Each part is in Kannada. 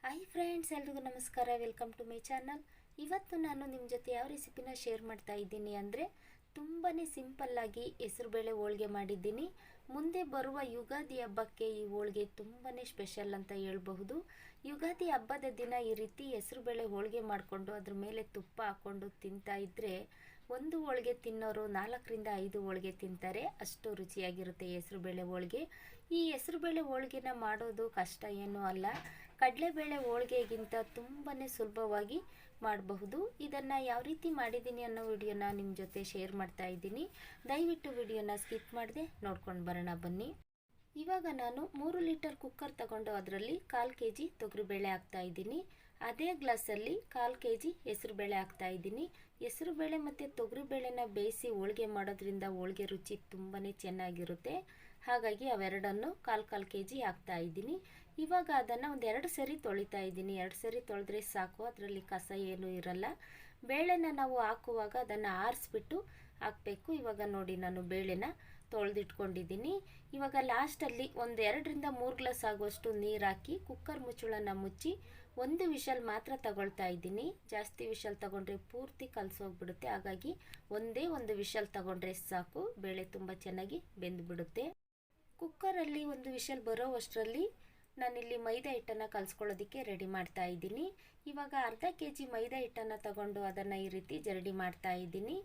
ಹಾಯ್ ಫ್ರೆಂಡ್ಸ್, ಎಲ್ರಿಗೂ ನಮಸ್ಕಾರ. Welcome to my channel. ಇವತ್ತು ನಾನು ನಿಮ್ಮ ಜೊತೆ ಯಾವ ರೆಸಿಪಿನ ಶೇರ್ ಮಾಡ್ತಾ ಇದ್ದೀನಿ ಅಂದರೆ ತುಂಬಾ ಸಿಂಪಲ್ಲಾಗಿ ಹೆಸರುಬೇಳೆ ಹೋಳಿಗೆ ಮಾಡಿದ್ದೀನಿ. ಮುಂದೆ ಬರುವ ಯುಗಾದಿ ಹಬ್ಬಕ್ಕೆ ಈ ಹೋಳಿಗೆ ತುಂಬಾ ಸ್ಪೆಷಲ್ ಅಂತ ಹೇಳ್ಬಹುದು. ಯುಗಾದಿ ಹಬ್ಬದ ದಿನ ಈ ರೀತಿ ಹೆಸರುಬೇಳೆ ಹೋಳಿಗೆ ಮಾಡಿಕೊಂಡು ಅದ್ರ ಮೇಲೆ ತುಪ್ಪ ಹಾಕ್ಕೊಂಡು ತಿಂತಾ ಇದ್ದರೆ ಒಂದು ಹೋಳಿಗೆ ತಿನ್ನೋರು 4 ರಿಂದ 5 ಹೋಳಿಗೆ ತಿಂತಾರೆ. ಅಷ್ಟು ರುಚಿಯಾಗಿರುತ್ತೆ ಹೆಸರುಬೇಳೆ ಹೋಳಿಗೆ. ಈ ಹೆಸರುಬೇಳೆ ಹೋಳಿಗೆನ ಮಾಡೋದು ಕಷ್ಟ ಏನೂ ಅಲ್ಲ. ಕಡಲೆಬೇಳೆ ಹೋಳಿಗೆಗಿಂತ ತುಂಬಾ ಸುಲಭವಾಗಿ ಮಾಡಬಹುದು. ಇದನ್ನು ಯಾವ ರೀತಿ ಮಾಡಿದ್ದೀನಿ ಅನ್ನೋ ವಿಡಿಯೋನ ನಿಮ್ಮ ಜೊತೆ ಶೇರ್ ಮಾಡ್ತಾ ಇದ್ದೀನಿ. ದಯವಿಟ್ಟು ವಿಡಿಯೋನ ಸ್ಕಿಪ್ ಮಾಡದೆ ನೋಡ್ಕೊಂಡು ಬರೋಣ ಬನ್ನಿ. ಇವಾಗ ನಾನು 3 ಲೀಟರ್ ಕುಕ್ಕರ್ ತಗೊಂಡು ಅದರಲ್ಲಿ 1/4 kg ತೊಗರಿಬೇಳೆ ಹಾಕ್ತಾ ಇದ್ದೀನಿ. ಅದೇ ಗ್ಲಾಸಲ್ಲಿ 1/4 kg ಹೆಸರುಬೇಳೆ ಹಾಕ್ತಾ ಇದ್ದೀನಿ. ಹೆಸರುಬೇಳೆ ಮತ್ತು ತೊಗರಿಬೇಳೆನ ಬೇಯಿಸಿ ಹೋಳಿಗೆ ಮಾಡೋದ್ರಿಂದ ಹೋಳಿಗೆ ರುಚಿ ತುಂಬಾ ಚೆನ್ನಾಗಿರುತ್ತೆ. ಹಾಗಾಗಿ ಅವೆರಡನ್ನು 1/4 kg ಹಾಕ್ತಾ ಇದ್ದೀನಿ. ಇವಾಗ ಅದನ್ನು ಒಂದು 2 ಸರಿ ತೊಳಿತಾ ಇದ್ದೀನಿ. 2 ಸರಿ ತೊಳೆದ್ರೆ ಸಾಕು, ಅದರಲ್ಲಿ ಕಸ ಏನೂ ಇರಲ್ಲ. ಬೇಳೆನ ನಾವು ಹಾಕುವಾಗ ಅದನ್ನು ಆರಿಸ್ಬಿಟ್ಟು ಹಾಕಬೇಕು. ಇವಾಗ ನೋಡಿ, ನಾನು ಬೇಳೆನ ತೊಳೆದಿಟ್ಕೊಂಡಿದ್ದೀನಿ. ಇವಾಗ ಲಾಸ್ಟಲ್ಲಿ ಒಂದು 2 ರಿಂದ 3 ಗ್ಲಾಸ್ ಆಗುವಷ್ಟು ನೀರು ಹಾಕಿ ಕುಕ್ಕರ್ ಮುಚ್ಚಳನ ಮುಚ್ಚಿ 1 ವಿಷಲ್ ಮಾತ್ರ ತಗೊಳ್ತಾ ಇದ್ದೀನಿ. ಜಾಸ್ತಿ ವಿಷಲ್ ತಗೊಂಡ್ರೆ ಪೂರ್ತಿ ಕಲಸೋಗ್ಬಿಡುತ್ತೆ. ಹಾಗಾಗಿ ಒಂದೇ ಒಂದು ವಿಷಲ್ ತಗೊಂಡ್ರೆ ಸಾಕು, ಬೇಳೆ ತುಂಬ ಚೆನ್ನಾಗಿ ಬೆಂದುಬಿಡುತ್ತೆ. ಕುಕ್ಕರಲ್ಲಿ 1 ವಿಷಲ್ ಬರೋವಷ್ಟರಲ್ಲಿ ನಾನಿಲ್ಲಿ ಮೈದಾ ಹಿಟ್ಟನ್ನು ಕಲಿಸ್ಕೊಳ್ಳೋದಕ್ಕೆ ರೆಡಿ ಮಾಡ್ತಾ ಇದ್ದೀನಿ. ಇವಾಗ ಅರ್ಧ kg ಮೈದಾ ಹಿಟ್ಟನ್ನು ತಗೊಂಡು ಅದನ್ನು ಈ ರೀತಿ ಜರಡಿ ಮಾಡ್ತಾ ಇದ್ದೀನಿ.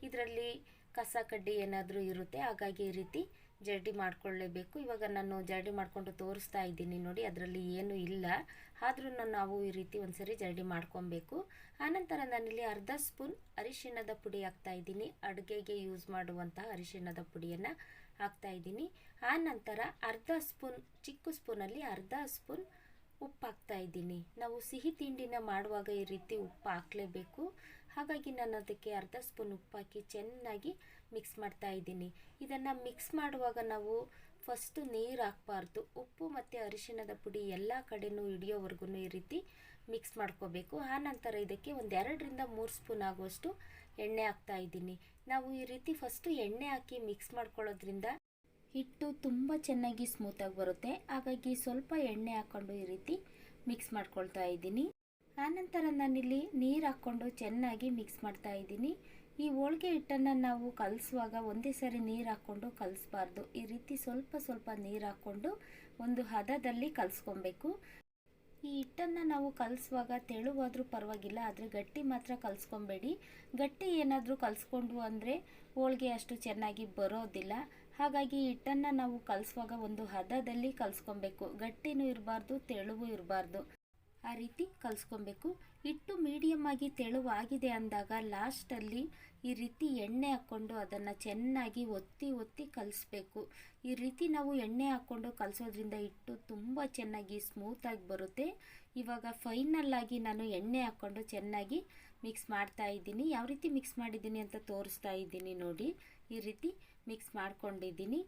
ಇದರಲ್ಲಿ ಕಸ ಕಡ್ಡಿ ಏನಾದರೂ ಇರುತ್ತೆ, ಹಾಗಾಗಿ ಈ ರೀತಿ ಜರಡಿ ಮಾಡ್ಕೊಳ್ಳೇಬೇಕು. ಇವಾಗ ನಾನು ಜರಡಿ ಮಾಡಿಕೊಂಡು ತೋರಿಸ್ತಾ ಇದ್ದೀನಿ ನೋಡಿ, ಅದರಲ್ಲಿ ಏನೂ ಇಲ್ಲ. ಆದ್ರೂ ನಾವು ಈ ರೀತಿ ಒಂದ್ಸರಿ ಜರಡಿ ಮಾಡ್ಕೊಬೇಕು. ಆನಂತರ ನಾನಿಲ್ಲಿ ಅರ್ಧ ಸ್ಪೂನ್ ಅರಿಶಿಣದ ಪುಡಿ ಹಾಕ್ತಾ ಇದ್ದೀನಿ. ಅಡುಗೆಗೆ ಯೂಸ್ ಮಾಡುವಂತಹ ಅರಿಶಿಣದ ಪುಡಿಯನ್ನು ಹಾಕ್ತಾ ಇದ್ದೀನಿ. ಆನಂತರ ಅರ್ಧ ಸ್ಪೂನ್, ಚಿಕ್ಕ ಸ್ಪೂನಲ್ಲಿ ಅರ್ಧ ಸ್ಪೂನ್ ಉಪ್ಪು ಹಾಕ್ತಾ ಇದ್ದೀನಿ. ನಾವು ಸಿಹಿ ತಿಂಡಿನ ಮಾಡುವಾಗ ಈ ರೀತಿ ಉಪ್ಪು ಹಾಕಲೇಬೇಕು. ಹಾಗಾಗಿ ನಾನು ಅದಕ್ಕೆ ಅರ್ಧ ಸ್ಪೂನ್ ಉಪ್ಪು ಹಾಕಿ ಚೆನ್ನಾಗಿ ಮಿಕ್ಸ್ ಮಾಡ್ತಾ ಇದ್ದೀನಿ. ಇದನ್ನು ಮಿಕ್ಸ್ ಮಾಡುವಾಗ ನಾವು ಫಸ್ಟು ನೀರು ಹಾಕಬಾರ್ದು. ಉಪ್ಪು ಮತ್ತು ಅರಿಶಿಣದ ಪುಡಿ ಎಲ್ಲ ಕಡೆನೂ ಹಿಡಿಯೋವರೆಗೂ ಈ ರೀತಿ ಮಿಕ್ಸ್ ಮಾಡ್ಕೋಬೇಕು. ಆನಂತರ ಇದಕ್ಕೆ ಒಂದು 2 ರಿಂದ 3 ಸ್ಪೂನ್ ಆಗುವಷ್ಟು ಎಣ್ಣೆ ಹಾಕ್ತಾ ಇದ್ದೀನಿ. ನಾವು ಈ ರೀತಿ ಫಸ್ಟು ಎಣ್ಣೆ ಹಾಕಿ ಮಿಕ್ಸ್ ಮಾಡ್ಕೊಳ್ಳೋದ್ರಿಂದ ಹಿಟ್ಟು ತುಂಬ ಚೆನ್ನಾಗಿ ಸ್ಮೂತಾಗಿ ಬರುತ್ತೆ. ಹಾಗಾಗಿ ಸ್ವಲ್ಪ ಎಣ್ಣೆ ಹಾಕ್ಕೊಂಡು ಈ ರೀತಿ ಮಿಕ್ಸ್ ಮಾಡ್ಕೊಳ್ತಾ ಇದ್ದೀನಿ. ಆನಂತರ ನಾನಿಲ್ಲಿ ನೀರು ಹಾಕ್ಕೊಂಡು ಚೆನ್ನಾಗಿ ಮಿಕ್ಸ್ ಮಾಡ್ತಾ ಇದ್ದೀನಿ. ಈ ಹೋಳಿಗೆ ಹಿಟ್ಟನ್ನು ನಾವು ಕಲಿಸುವಾಗ ಒಂದೇ ಸಾರಿ ನೀರು ಹಾಕ್ಕೊಂಡು ಕಲಿಸ್ಬಾರ್ದು. ಈ ರೀತಿ ಸ್ವಲ್ಪ ಸ್ವಲ್ಪ ನೀರು ಹಾಕ್ಕೊಂಡು ಒಂದು ಹದದಲ್ಲಿ ಕಲಿಸ್ಕೊಬೇಕು. ಈ ಹಿಟ್ಟನ್ನು ನಾವು ಕಲಿಸುವಾಗ ತೆಳುವಾದರೂ ಪರವಾಗಿಲ್ಲ, ಆದರೆ ಗಟ್ಟಿ ಮಾತ್ರ ಕಲಿಸ್ಕೊಬೇಡಿ. ಗಟ್ಟಿ ಏನಾದರೂ ಕಲಿಸ್ಕೊಂಡು ಅಂದರೆ ಹೋಳಿಗೆ ಅಷ್ಟು ಚೆನ್ನಾಗಿ ಬರೋದಿಲ್ಲ. ಹಾಗಾಗಿ ಹಿಟ್ಟನ್ನು ನಾವು ಕಲಿಸುವಾಗ ಒಂದು ಹದದಲ್ಲಿ ಕಲಿಸ್ಕೊಬೇಕು. ಗಟ್ಟಿನೂ ಇರಬಾರ್ದು, ತೆಳುವೂ ಇರಬಾರ್ದು, ಆ ರೀತಿ ಕಲಿಸ್ಕೊಬೇಕು. ಹಿಟ್ಟು ಮೀಡಿಯಮ್ ಆಗಿ ತೆಳುವಾಗಿದೆ ಅಂದಾಗ ಲಾಸ್ಟಲ್ಲಿ ಈ ರೀತಿ ಎಣ್ಣೆ ಹಾಕ್ಕೊಂಡು ಅದನ್ನು ಚೆನ್ನಾಗಿ ಒತ್ತಿ ಒತ್ತಿ ಕಲಿಸ್ಬೇಕು. ಈ ರೀತಿ ನಾವು ಎಣ್ಣೆ ಹಾಕ್ಕೊಂಡು ಕಲಿಸೋದ್ರಿಂದ ಹಿಟ್ಟು ತುಂಬ ಚೆನ್ನಾಗಿ ಸ್ಮೂತಾಗಿ ಬರುತ್ತೆ. ಇವಾಗ ಫೈನಲ್ಲಾಗಿ ನಾನು ಎಣ್ಣೆ ಹಾಕ್ಕೊಂಡು ಚೆನ್ನಾಗಿ ಮಿಕ್ಸ್ ಮಾಡ್ತಾ ಇದ್ದೀನಿ. ಯಾವ ರೀತಿ ಮಿಕ್ಸ್ ಮಾಡಿದ್ದೀನಿ ಅಂತ ತೋರಿಸ್ತಾ ಇದ್ದೀನಿ ನೋಡಿ. ಈ ರೀತಿ ಮಿಕ್ಸ್ ಮಾಡ್ಕೊಂಡಿದ್ದೀನಿ.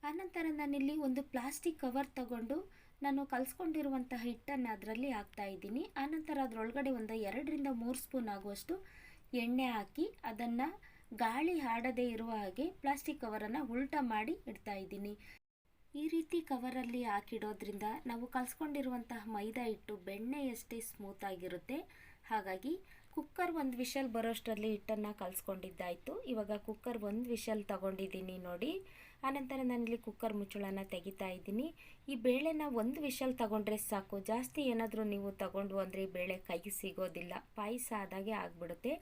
ಆನಂತರ ನಾನಿಲ್ಲಿ ಒಂದು ಪ್ಲಾಸ್ಟಿಕ್ ಕವರ್ ತಗೊಂಡು ನಾನು ಕಲಿಸ್ಕೊಂಡಿರುವಂಥ ಹಿಟ್ಟನ್ನು ಅದರಲ್ಲಿ ಹಾಕ್ತಾ ಇದ್ದೀನಿ. ಆನಂತರ ಅದರೊಳಗಡೆ ಒಂದು 2 ರಿಂದ 3 ಸ್ಪೂನ್ ಆಗುವಷ್ಟು ಎಣ್ಣೆ ಹಾಕಿ ಅದನ್ನು ಗಾಳಿ ಆಡದೇ ಇರುವ ಹಾಗೆ ಪ್ಲಾಸ್ಟಿಕ್ ಕವರನ್ನು ಉಲ್ಟಾ ಮಾಡಿ ಇಡ್ತಾ ಇದ್ದೀನಿ. ಈ ರೀತಿ ಕವರಲ್ಲಿ ಹಾಕಿಡೋದ್ರಿಂದ ನಾವು ಕಲಿಸ್ಕೊಂಡಿರುವಂತಹ ಮೈದಾ ಹಿಟ್ಟು ಬೆಣ್ಣೆಯಷ್ಟೇ ಸ್ಮೂತಾಗಿರುತ್ತೆ. ಹಾಗಾಗಿ ಕುಕ್ಕರ್ 1 ವಿಷಲ್ ಬರೋಷ್ಟರಲ್ಲಿ ಹಿಟ್ಟನ್ನು ಕಲಿಸ್ಕೊಂಡಿದ್ದಾಯಿತು. ಇವಾಗ ಕುಕ್ಕರ್ 1 ವಿಷಲ್ ತಗೊಂಡಿದ್ದೀನಿ ನೋಡಿ. ಆನಂತರ ನಾನಿಲ್ಲಿ ಕುಕ್ಕರ್ ಮುಚ್ಚಳನ ತೆಗಿತಾ ಇದ್ದೀನಿ. ಈ ಬೇಳೆನ 1 ವಿಷಲ್ ತಗೊಂಡ್ರೆ ಸಾಕು. ಜಾಸ್ತಿ ಏನಾದರೂ ನೀವು ತಗೊಂಡು ಅಂದರೆ ಬೇಳೆ ಕೈಗೆ ಸಿಗೋದಿಲ್ಲ, ಪಾಯಸ ಆದಾಗೆ ಆಗಿಬಿಡುತ್ತೆ.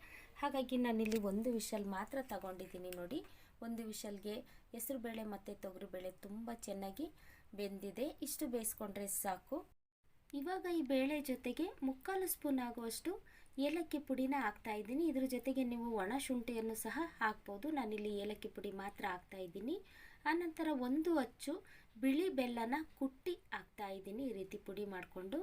ಹಾಗಾಗಿ ನಾನಿಲ್ಲಿ 1 ವಿಷಲ್ ಮಾತ್ರ ತಗೊಂಡಿದ್ದೀನಿ ನೋಡಿ. 1 ವಿಷಲ್ಗೆ ಹೆಸರುಬೇಳೆ ಮತ್ತು ತೊಗರಿಬೇಳೆ ತುಂಬ ಚೆನ್ನಾಗಿ ಬೆಂದಿದೆ. ಇಷ್ಟು ಬೇಯಿಸ್ಕೊಂಡ್ರೆ ಸಾಕು. ಇವಾಗ ಈ ಬೇಳೆ ಜೊತೆಗೆ 3/4 ಸ್ಪೂನ್ ಆಗುವಷ್ಟು ಏಲಕ್ಕಿ ಪುಡಿನ ಹಾಕ್ತಾ ಇದ್ದೀನಿ. ಇದ್ರ ಜೊತೆಗೆ ನೀವು ಒಣ ಶುಂಠಿಯನ್ನು ಸಹ ಹಾಕ್ಬೋದು. ನಾನಿಲ್ಲಿ ಏಲಕ್ಕಿ ಪುಡಿ ಮಾತ್ರ ಹಾಕ್ತಾ ಇದ್ದೀನಿ. ಆನಂತರ 1 ಅಚ್ಚು ಬಿಳಿ ಬೆಲ್ಲನ ಕುಟ್ಟಿ ಹಾಕ್ತಾ ಇದ್ದೀನಿ, ಈ ರೀತಿ ಪುಡಿ ಮಾಡಿಕೊಂಡು.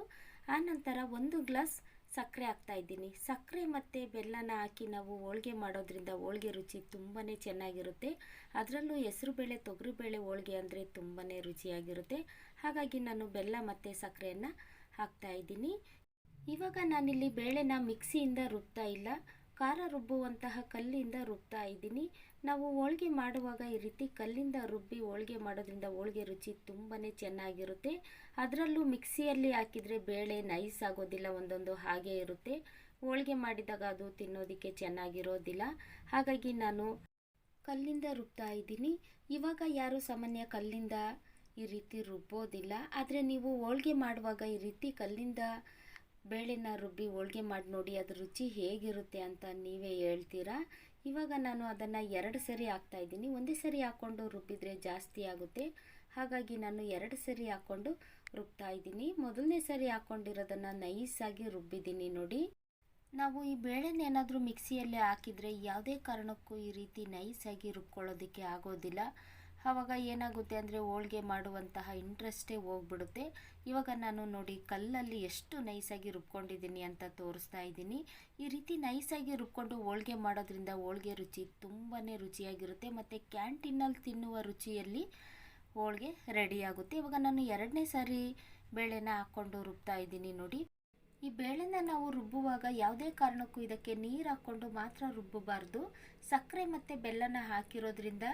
ಆನಂತರ 1 ಗ್ಲಾಸ್ ಸಕ್ಕರೆ ಹಾಕ್ತಾ ಇದ್ದೀನಿ. ಸಕ್ಕರೆ ಮತ್ತು ಬೆಲ್ಲನ ಹಾಕಿ ನಾವು ಹೋಳಿಗೆ ಮಾಡೋದ್ರಿಂದ ಹೋಳಿಗೆ ರುಚಿ ತುಂಬಾ ಚೆನ್ನಾಗಿರುತ್ತೆ. ಅದರಲ್ಲೂ ಹೆಸರುಬೇಳೆ ತೊಗರಿಬೇಳೆ ಹೋಳಿಗೆ ಅಂದರೆ ತುಂಬಾ ರುಚಿಯಾಗಿರುತ್ತೆ. ಹಾಗಾಗಿ ನಾನು ಬೆಲ್ಲ ಮತ್ತು ಸಕ್ಕರೆಯನ್ನು ಹಾಕ್ತಾ ಇದ್ದೀನಿ. ಇವಾಗ ನಾನಿಲ್ಲಿ ಬೇಳೆನ ಮಿಕ್ಸಿಯಿಂದ ರುಬ್ತಾ ಇಲ್ಲ, ಖಾರ ರುಬ್ಬುವಂತಹ ಕಲ್ಲಿಂದ ರುಬ್ತಾ ಇದ್ದೀನಿ. ನಾವು ಹೋಳಿಗೆ ಮಾಡುವಾಗ ಈ ರೀತಿ ಕಲ್ಲಿಂದ ರುಬ್ಬಿ ಹೋಳಿಗೆ ಮಾಡೋದ್ರಿಂದ ಹೋಳಿಗೆ ರುಚಿ ತುಂಬಾ ಚೆನ್ನಾಗಿರುತ್ತೆ. ಅದರಲ್ಲೂ ಮಿಕ್ಸಿಯಲ್ಲಿ ಹಾಕಿದರೆ ಬೇಳೆ ನೈಸ್ ಆಗೋದಿಲ್ಲ, ಒಂದೊಂದು ಹಾಗೆ ಇರುತ್ತೆ. ಹೋಳಿಗೆ ಮಾಡಿದಾಗ ಅದು ತಿನ್ನೋದಕ್ಕೆ ಚೆನ್ನಾಗಿರೋದಿಲ್ಲ. ಹಾಗಾಗಿ ನಾನು ಕಲ್ಲಿಂದ ರುಬ್ತಾ ಇದ್ದೀನಿ. ಇವಾಗ ಯಾರು ಸಾಮಾನ್ಯ ಕಲ್ಲಿಂದ ಈ ರೀತಿ ರುಬ್ಬೋದಿಲ್ಲ, ಆದರೆ ನೀವು ಹೋಳಿಗೆ ಮಾಡುವಾಗ ಈ ರೀತಿ ಕಲ್ಲಿಂದ ಬೇಳೆನ ರುಬ್ಬಿ ಹೋಳಿಗೆ ಮಾಡಿ ನೋಡಿ, ಅದ್ರ ರುಚಿ ಹೇಗಿರುತ್ತೆ ಅಂತ ನೀವೇ ಹೇಳ್ತೀರಾ. ಇವಾಗ ನಾನು ಅದನ್ನು 2 ಸರಿ ಹಾಕ್ತಾ ಇದ್ದೀನಿ. ಒಂದೇ ಸರಿ ಹಾಕ್ಕೊಂಡು ರುಬ್ಬಿದರೆ ಜಾಸ್ತಿ ಆಗುತ್ತೆ, ಹಾಗಾಗಿ ನಾನು 2 ಸರಿ ಹಾಕ್ಕೊಂಡು ರುಬ್ತಾ ಇದ್ದೀನಿ. ಮೊದಲನೇ ಸರಿ ಹಾಕ್ಕೊಂಡಿರೋದನ್ನು ನೈಸಾಗಿ ರುಬ್ಬಿದ್ದೀನಿ ನೋಡಿ. ನಾವು ಈ ಬೇಳೆನೇನಾದರೂ ಮಿಕ್ಸಿಯಲ್ಲಿ ಹಾಕಿದರೆ ಯಾವುದೇ ಕಾರಣಕ್ಕೂ ಈ ರೀತಿ ನೈಸಾಗಿ ರುಬ್ಕೊಳ್ಳೋದಕ್ಕೆ ಆಗೋದಿಲ್ಲ. ಆವಾಗ ಏನಾಗುತ್ತೆ ಅಂದರೆ ಹೋಳಿಗೆ ಮಾಡುವಂತಹ ಇಂಟ್ರೆಸ್ಟೇ ಹೋಗ್ಬಿಡುತ್ತೆ. ಇವಾಗ ನಾನು ನೋಡಿ ಕಲ್ಲಲ್ಲಿ ಎಷ್ಟು ನೈಸಾಗಿ ರುಬ್ಕೊಂಡಿದ್ದೀನಿ ಅಂತ ತೋರಿಸ್ತಾ ಇದ್ದೀನಿ. ಈ ರೀತಿ ನೈಸಾಗಿ ರುಬ್ಕೊಂಡು ಹೋಳಿಗೆ ಮಾಡೋದ್ರಿಂದ ಹೋಳಿಗೆ ರುಚಿ ತುಂಬಾ ರುಚಿಯಾಗಿರುತ್ತೆ ಮತ್ತು ಕ್ಯಾಂಟೀನಲ್ಲಿ ತಿನ್ನುವ ರುಚಿಯಲ್ಲಿ ಹೋಳಿಗೆ ರೆಡಿಯಾಗುತ್ತೆ. ಇವಾಗ ನಾನು 2ನೇ ಸಾರಿ ಬೇಳೆನ ಹಾಕ್ಕೊಂಡು ರುಬ್ತಾ ಇದ್ದೀನಿ ನೋಡಿ. ಈ ಬೇಳೆನ ನಾವು ರುಬ್ಬುವಾಗ ಯಾವುದೇ ಕಾರಣಕ್ಕೂ ಇದಕ್ಕೆ ನೀರು ಹಾಕ್ಕೊಂಡು ಮಾತ್ರ ರುಬ್ಬಬಾರ್ದು. ಸಕ್ಕರೆ ಮತ್ತು ಬೆಲ್ಲನ ಹಾಕಿರೋದ್ರಿಂದ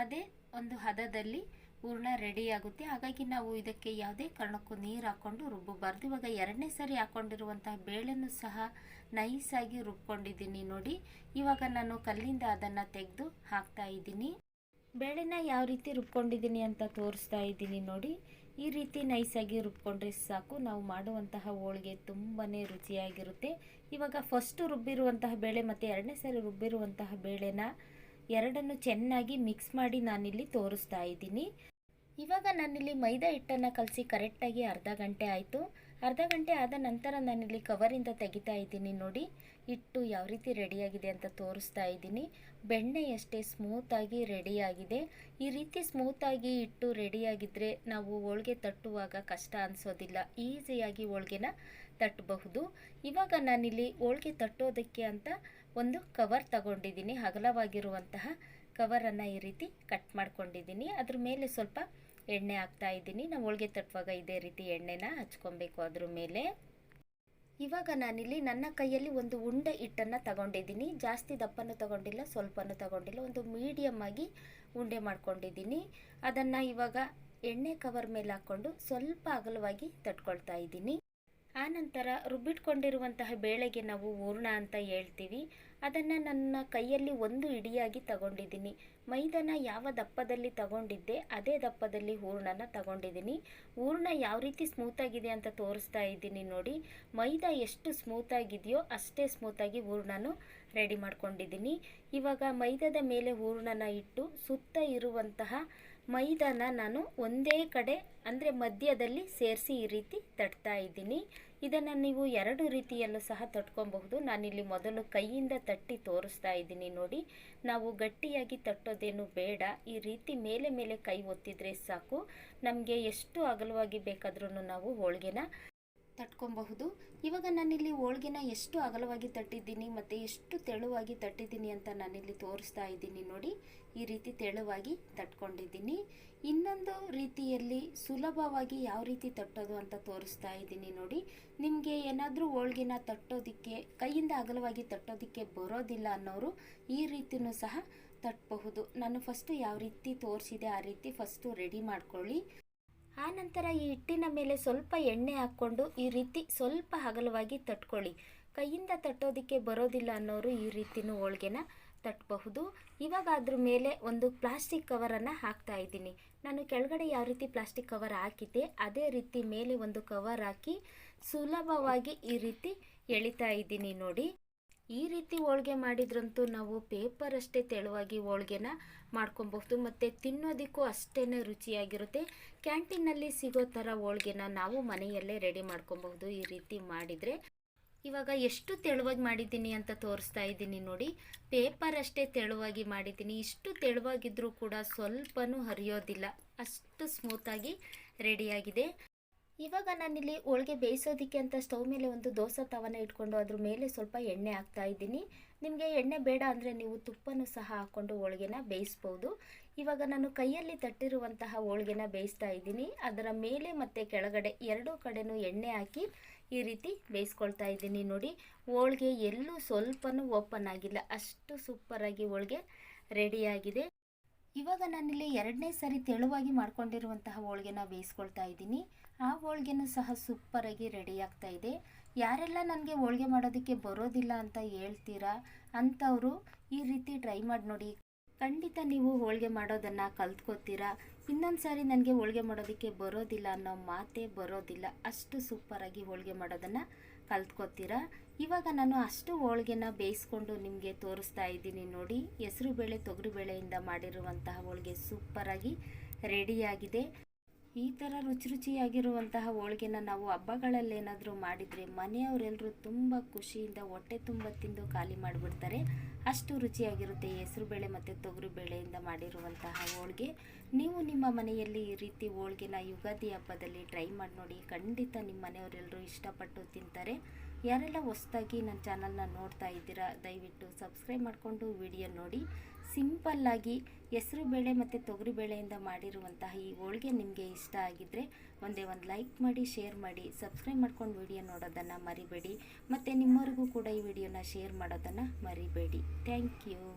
ಅದೇ ಒಂದು ಹದದಲ್ಲಿ ಹೂರಣ ರೆಡಿಯಾಗುತ್ತೆ. ಹಾಗಾಗಿ ನಾವು ಇದಕ್ಕೆ ಯಾವುದೇ ಕಾರಣಕ್ಕೂ ನೀರು ಹಾಕ್ಕೊಂಡು ರುಬ್ಬಬಾರ್ದು. ಇವಾಗ 2ನೇ ಸರಿ ಹಾಕ್ಕೊಂಡಿರುವಂತಹ ಬೇಳೆನೂ ಸಹ ನೈಸಾಗಿ ರುಬ್ಕೊಂಡಿದ್ದೀನಿ ನೋಡಿ. ಇವಾಗ ನಾನು ಕಲ್ಲಿಂದ ಅದನ್ನು ತೆಗೆದು ಹಾಕ್ತಾ ಇದ್ದೀನಿ. ಬೇಳೆನ ಯಾವ ರೀತಿ ರುಬ್ಕೊಂಡಿದ್ದೀನಿ ಅಂತ ತೋರಿಸ್ತಾ ಇದ್ದೀನಿ ನೋಡಿ. ಈ ರೀತಿ ನೈಸಾಗಿ ರುಬ್ಕೊಂಡ್ರೆ ಸಾಕು, ನಾವು ಮಾಡುವಂತಹ ಹೋಳಿಗೆ ತುಂಬಾ ರುಚಿಯಾಗಿರುತ್ತೆ. ಇವಾಗ ಫಸ್ಟು ರುಬ್ಬಿರುವಂತಹ ಬೇಳೆ ಮತ್ತು 2ನೇ ಸರಿ ರುಬ್ಬಿರುವಂತಹ ಬೇಳೆನ ಎರಡನ್ನು ಚೆನ್ನಾಗಿ ಮಿಕ್ಸ್ ಮಾಡಿ ನಾನಿಲ್ಲಿ ತೋರಿಸ್ತಾ ಇದ್ದೀನಿ. ಇವಾಗ ನಾನಿಲ್ಲಿ ಮೈದಾ ಹಿಟ್ಟನ್ನು ಕಲಸಿ ಕರೆಕ್ಟಾಗಿ ಅರ್ಧ ಗಂಟೆ ಆಯಿತು. ಅರ್ಧ ಗಂಟೆ ಆದ ನಂತರ ನಾನಿಲ್ಲಿ ಕವರಿಂದ ತೆಗಿತಾ ಇದ್ದೀನಿ ನೋಡಿ. ಹಿಟ್ಟು ಯಾವ ರೀತಿ ರೆಡಿಯಾಗಿದೆ ಅಂತ ತೋರಿಸ್ತಾ ಇದ್ದೀನಿ. ಬೆಣ್ಣೆಯಷ್ಟೇ ಸ್ಮೂತಾಗಿ ರೆಡಿಯಾಗಿದೆ. ಈ ರೀತಿ ಸ್ಮೂತಾಗಿ ಹಿಟ್ಟು ರೆಡಿಯಾಗಿದ್ದರೆ ನಾವು ಹೋಳಿಗೆ ತಟ್ಟುವಾಗ ಕಷ್ಟ ಅನಿಸೋದಿಲ್ಲ, ಈಸಿಯಾಗಿ ಹೋಳಿಗೆನ ತಟ್ಟಬಹುದು. ಇವಾಗ ನಾನಿಲ್ಲಿ ಹೋಳಿಗೆ ತಟ್ಟೋದಕ್ಕೆ ಅಂತ ಒಂದು ಕವರ್ ತಗೊಂಡಿದ್ದೀನಿ. ಅಗಲವಾಗಿರುವಂತಹ ಕವರನ್ನು ಈ ರೀತಿ ಕಟ್ ಮಾಡ್ಕೊಂಡಿದ್ದೀನಿ. ಅದ್ರ ಮೇಲೆ ಸ್ವಲ್ಪ ಎಣ್ಣೆ ಹಾಕ್ತಾ ಇದ್ದೀನಿ. ನಾವು ಹೋಳಿಗೆ ತಟ್ಟುವಾಗ ಇದೇ ರೀತಿ ಎಣ್ಣೆನ ಹಚ್ಕೊಬೇಕು ಅದ್ರ ಮೇಲೆ. ಇವಾಗ ನಾನಿಲ್ಲಿ ನನ್ನ ಕೈಯಲ್ಲಿ ಒಂದು ಉಂಡೆ ಹಿಟ್ಟನ್ನು ತಗೊಂಡಿದ್ದೀನಿ. ಜಾಸ್ತಿ ದಪ್ಪನೂ ತಗೊಂಡಿಲ್ಲ, ಸ್ವಲ್ಪನೂ ತಗೊಂಡಿಲ್ಲ, ಒಂದು ಮೀಡಿಯಮ್ ಆಗಿ ಉಂಡೆ ಮಾಡ್ಕೊಂಡಿದ್ದೀನಿ. ಅದನ್ನು ಇವಾಗ ಎಣ್ಣೆ ಕವರ್ ಮೇಲೆ ಹಾಕ್ಕೊಂಡು ಸ್ವಲ್ಪ ಅಗಲವಾಗಿ ತಟ್ಕೊಳ್ತಾ ಇದ್ದೀನಿ. ಆನಂತರ ರುಬ್ಬಿಟ್ಕೊಂಡಿರುವಂತಹ ಬೇಳೆಗೆ ನಾವು ಹೂರಣ ಅಂತ ಹೇಳ್ತೀವಿ. ಅದನ್ನು ನನ್ನ ಕೈಯಲ್ಲಿ ಒಂದು ಇಡಿಯಾಗಿ ತಗೊಂಡಿದ್ದೀನಿ. ಮೈದಾನ ಯಾವ ದಪ್ಪದಲ್ಲಿ ತಗೊಂಡಿದ್ದೆ ಅದೇ ದಪ್ಪದಲ್ಲಿ ಹೂರಣನ ತಗೊಂಡಿದ್ದೀನಿ. ಹೂರಣ ಯಾವ ರೀತಿ ಸ್ಮೂತಾಗಿದೆ ಅಂತ ತೋರಿಸ್ತಾ ಇದ್ದೀನಿ ನೋಡಿ. ಮೈದಾ ಎಷ್ಟು ಸ್ಮೂತಾಗಿದೆಯೋ ಅಷ್ಟೇ ಸ್ಮೂತಾಗಿ ಹೂರಣನೂ ರೆಡಿ ಮಾಡ್ಕೊಂಡಿದ್ದೀನಿ. ಇವಾಗ ಮೈದಾದ ಮೇಲೆ ಹೂರಣನ ಇಟ್ಟು ಸುತ್ತ ಇರುವಂತಹ ಮೈದಾನ ನಾನು ಒಂದೇ ಕಡೆ ಅಂದರೆ ಮಧ್ಯದಲ್ಲಿ ಸೇರಿಸಿ ಈ ರೀತಿ ತಟ್ತಾ ಇದ್ದೀನಿ. ಇದನ್ನು ನೀವು 2 ರೀತಿಯಲ್ಲೂ ಸಹ ತಟ್ಕೊಬಹುದು. ನಾನಿಲ್ಲಿ ಮೊದಲು ಕೈಯಿಂದ ತಟ್ಟಿ ತೋರಿಸ್ತಾ ಇದ್ದೀನಿ ನೋಡಿ. ನಾವು ಗಟ್ಟಿಯಾಗಿ ತಟ್ಟೋದೇನು ಬೇಡ, ಈ ರೀತಿ ಮೇಲೆ ಮೇಲೆ ಕೈ ಒತ್ತಿದ್ರೆ ಸಾಕು. ನಮಗೆ ಎಷ್ಟು ಅಗಲವಾಗಿ ಬೇಕಾದ್ರೂ ನಾವು ಹೋಳಿಗೆನ ತಟ್ಕೊಬಹುದು. ಇವಾಗ ನಾನಿಲ್ಲಿ ಹೋಳಿಗೆನ ಎಷ್ಟು ಅಗಲವಾಗಿ ತಟ್ಟಿದ್ದೀನಿ ಮತ್ತು ಎಷ್ಟು ತೆಳುವಾಗಿ ತಟ್ಟಿದ್ದೀನಿ ಅಂತ ನಾನಿಲ್ಲಿ ತೋರಿಸ್ತಾ ಇದ್ದೀನಿ ನೋಡಿ. ಈ ರೀತಿ ತೆಳುವಾಗಿ ತಟ್ಕೊಂಡಿದ್ದೀನಿ. ಇನ್ನೊಂದು ರೀತಿಯಲ್ಲಿ ಸುಲಭವಾಗಿ ಯಾವ ರೀತಿ ತಟ್ಟೋದು ಅಂತ ತೋರಿಸ್ತಾ ಇದ್ದೀನಿ ನೋಡಿ. ನಿಮಗೆ ಏನಾದರೂ ಹೋಳಿಗೆನ ತಟ್ಟೋದಕ್ಕೆ ಕೈಯಿಂದ ಅಗಲವಾಗಿ ತಟ್ಟೋದಕ್ಕೆ ಬರೋದಿಲ್ಲ ಅನ್ನೋರು ಈ ರೀತಿಯೂ ಸಹ ತಟ್ಟಬಹುದು. ನಾನು ಫಸ್ಟು ಯಾವ ರೀತಿ ತೋರಿಸಿದೆ ಆ ರೀತಿ ಫಸ್ಟು ರೆಡಿ ಮಾಡ್ಕೊಳ್ಳಿ. ಆನಂತರ ಈ ಹಿಟ್ಟಿನ ಮೇಲೆ ಸ್ವಲ್ಪ ಎಣ್ಣೆ ಹಾಕ್ಕೊಂಡು ಈ ರೀತಿ ಸ್ವಲ್ಪ ಅಗಲವಾಗಿ ತಟ್ಕೊಳ್ಳಿ. ಕೈಯಿಂದ ತಟ್ಟೋದಕ್ಕೆ ಬರೋದಿಲ್ಲ ಅನ್ನೋರು ಈ ರೀತಿನೂ ಹೋಳಿಗೆನ ತಟ್ಟಬಹುದು. ಇವಾಗ ಅದ್ರ ಮೇಲೆ ಒಂದು ಪ್ಲಾಸ್ಟಿಕ್ ಕವರನ್ನು ಹಾಕ್ತಾ ಇದ್ದೀನಿ. ನಾನು ಕೆಳಗಡೆ ಯಾವ ರೀತಿ ಪ್ಲಾಸ್ಟಿಕ್ ಕವರ್ ಹಾಕಿದ್ದೆ ಅದೇ ರೀತಿ ಮೇಲೆ ಒಂದು ಕವರ್ ಹಾಕಿ ಸುಲಭವಾಗಿ ಈ ರೀತಿ ಎಳಿತಾ ಇದ್ದೀನಿ ನೋಡಿ. ಈ ರೀತಿ ಹೋಳಿಗೆ ಮಾಡಿದ್ರಂತೂ ನಾವು ಪೇಪರ್ ಅಷ್ಟೇ ತೆಳುವಾಗಿ ಹೋಳಿಗೆನ ಮಾಡ್ಕೊಬಹುದು ಮತ್ತು ತಿನ್ನೋದಕ್ಕೂ ಅಷ್ಟೇ ರುಚಿಯಾಗಿರುತ್ತೆ. ಕ್ಯಾಂಟೀನಲ್ಲಿ ಸಿಗೋ ಥರ ಹೋಳಿಗೆನ ನಾವು ಮನೆಯಲ್ಲೇ ರೆಡಿ ಮಾಡ್ಕೊಬಹುದು ಈ ರೀತಿ ಮಾಡಿದರೆ. ಇವಾಗ ಎಷ್ಟು ತೆಳುವಾಗಿ ಮಾಡಿದ್ದೀನಿ ಅಂತ ತೋರಿಸ್ತಾ ಇದ್ದೀನಿ ನೋಡಿ. ಪೇಪರ್ ಅಷ್ಟೇ ತೆಳುವಾಗಿ ಮಾಡಿದ್ದೀನಿ. ಇಷ್ಟು ತೆಳುವಾಗಿದ್ದರೂ ಕೂಡ ಸ್ವಲ್ಪನೂ ಹರಿಯೋದಿಲ್ಲ, ಅಷ್ಟು ಸ್ಮೂತಾಗಿ ರೆಡಿಯಾಗಿದೆ. ಇವಾಗ ನಾನಿಲ್ಲಿ ಹೋಳಿಗೆ ಬೇಯಿಸೋದಕ್ಕೆ ಅಂತ ಸ್ಟವ್ ಮೇಲೆ ಒಂದು ದೋಸೆ ತವನ ಇಟ್ಕೊಂಡು ಅದ್ರ ಮೇಲೆ ಸ್ವಲ್ಪ ಎಣ್ಣೆ ಹಾಕ್ತಾ ಇದ್ದೀನಿ. ನಿಮಗೆ ಎಣ್ಣೆ ಬೇಡ ಅಂದರೆ ನೀವು ತುಪ್ಪನೂ ಸಹ ಹಾಕ್ಕೊಂಡು ಹೋಳಿಗೆನ ಬೇಯಿಸ್ಬೋದು. ಇವಾಗ ನಾನು ಕೈಯಲ್ಲಿ ತಟ್ಟಿರುವಂತಹ ಹೋಳಿಗೆನ ಬೇಯಿಸ್ತಾ ಇದ್ದೀನಿ. ಅದರ ಮೇಲೆ ಮತ್ತು ಕೆಳಗಡೆ ಎರಡೂ ಕಡೆನೂ ಎಣ್ಣೆ ಹಾಕಿ ಈ ರೀತಿ ಬೇಯಿಸ್ಕೊಳ್ತಾ ಇದ್ದೀನಿ. ನೋಡಿ, ಹೋಳಿಗೆ ಎಲ್ಲೂ ಸ್ವಲ್ಪನೂ ಓಪನ್ ಆಗಿಲ್ಲ, ಅಷ್ಟು ಸೂಪರಾಗಿ ಹೋಳಿಗೆ ರೆಡಿಯಾಗಿದೆ. ಇವಾಗ ನಾನಿಲ್ಲಿ ಎರಡನೇ ಸರಿ ತೆಳುವಾಗಿ ಮಾಡ್ಕೊಂಡಿರುವಂತಹ ಹೋಳಿಗೆನ ಬೇಯಿಸ್ಕೊಳ್ತಾ ಇದ್ದೀನಿ. ಆ ಹೋಳಿಗೆನೂ ಸಹ ಸೂಪರಾಗಿ ರೆಡಿ ಆಗ್ತಾ ಇದೆ. ಯಾರೆಲ್ಲ ನನಗೆ ಹೋಳಿಗೆ ಮಾಡೋದಕ್ಕೆ ಬರೋದಿಲ್ಲ ಅಂತ ಹೇಳ್ತೀರಾ ಅಂಥವರು ಈ ರೀತಿ ಟ್ರೈ ಮಾಡಿ ನೋಡಿ. ಖಂಡಿತ ನೀವು ಹೋಳಿಗೆ ಮಾಡೋದನ್ನು ಕಲ್ತ್ಕೋತೀರಾ. ಇನ್ನೊಂದು ಸಾರಿ ನನಗೆ ಹೋಳಿಗೆ ಮಾಡೋದಕ್ಕೆ ಬರೋದಿಲ್ಲ ಅನ್ನೋ ಮಾತೇ ಬರೋದಿಲ್ಲ, ಅಷ್ಟು ಸೂಪರಾಗಿ ಹೋಳಿಗೆ ಮಾಡೋದನ್ನು ಕಲ್ತ್ಕೋತೀರಾ. ಇವಾಗ ನಾನು ಅಷ್ಟು ಹೋಳಿಗೆನ ಬೇಯಿಸ್ಕೊಂಡು ನಿಮಗೆ ತೋರಿಸ್ತಾ ಇದ್ದೀನಿ. ನೋಡಿ, ಹೆಸರುಬೇಳೆ ತೊಗರಿಬೇಳೆಯಿಂದ ಮಾಡಿರುವಂತಹ ಹೋಳಿಗೆ ಸೂಪರಾಗಿ ರೆಡಿಯಾಗಿದೆ. ಈ ಥರ ರುಚಿ ರುಚಿಯಾಗಿರುವಂತಹ ಹೋಳಿಗೆನ ನಾವು ಹಬ್ಬಗಳಲ್ಲೇನಾದರೂ ಮಾಡಿದರೆ ಮನೆಯವರೆಲ್ಲರೂ ತುಂಬ ಖುಷಿಯಿಂದ ಹೊಟ್ಟೆ ತುಂಬ ತಿಂದು ಖಾಲಿ ಮಾಡಿಬಿಡ್ತಾರೆ, ಅಷ್ಟು ರುಚಿಯಾಗಿರುತ್ತೆ ಹೆಸರುಬೇಳೆ ಮತ್ತು ತೊಗರಿಬೇಳೆಯಿಂದ ಮಾಡಿರುವಂತಹ ಹೋಳಿಗೆ. ನೀವು ನಿಮ್ಮ ಮನೆಯಲ್ಲಿ ಈ ರೀತಿ ಹೋಳಿಗೆನ ಯುಗಾದಿ ಹಬ್ಬದಲ್ಲಿ ಟ್ರೈ ಮಾಡಿ ನೋಡಿ. ಖಂಡಿತ ನಿಮ್ಮ ಮನೆಯವರೆಲ್ಲರೂ ಇಷ್ಟಪಟ್ಟು ತಿಂತಾರೆ. ಯಾರೆಲ್ಲ ಹೊಸದಾಗಿ ನನ್ನ ಚಾನಲ್ನ ನೋಡ್ತಾ ಇದ್ದೀರಾ, ದಯವಿಟ್ಟು ಸಬ್ಸ್ಕ್ರೈಬ್ ಮಾಡಿಕೊಂಡು ವಿಡಿಯೋ ನೋಡಿ. ಸಿಂಪಲ್ಲಾಗಿ ಹೆಸರುಬೇಳೆ ಮತ್ತು ತೊಗರಿಬೇಳೆಯಿಂದ ಮಾಡಿರುವಂತಹ ಈ ಹೋಳಿಗೆ ನಿಮಗೆ ಇಷ್ಟ ಆಗಿದ್ದರೆ ಒಂದೇ ಒಂದು ಲೈಕ್ ಮಾಡಿ, ಶೇರ್ ಮಾಡಿ, ಸಬ್ಸ್ಕ್ರೈಬ್ ಮಾಡ್ಕೊಂಡು ವಿಡಿಯೋ ನೋಡೋದನ್ನು ಮರಿಬೇಡಿ. ಮತ್ತು ನಿಮ್ಮವರಿಗೂ ಕೂಡ ಈ ವಿಡಿಯೋನ ಶೇರ್ ಮಾಡೋದನ್ನು ಮರಿಬೇಡಿ. Thank you.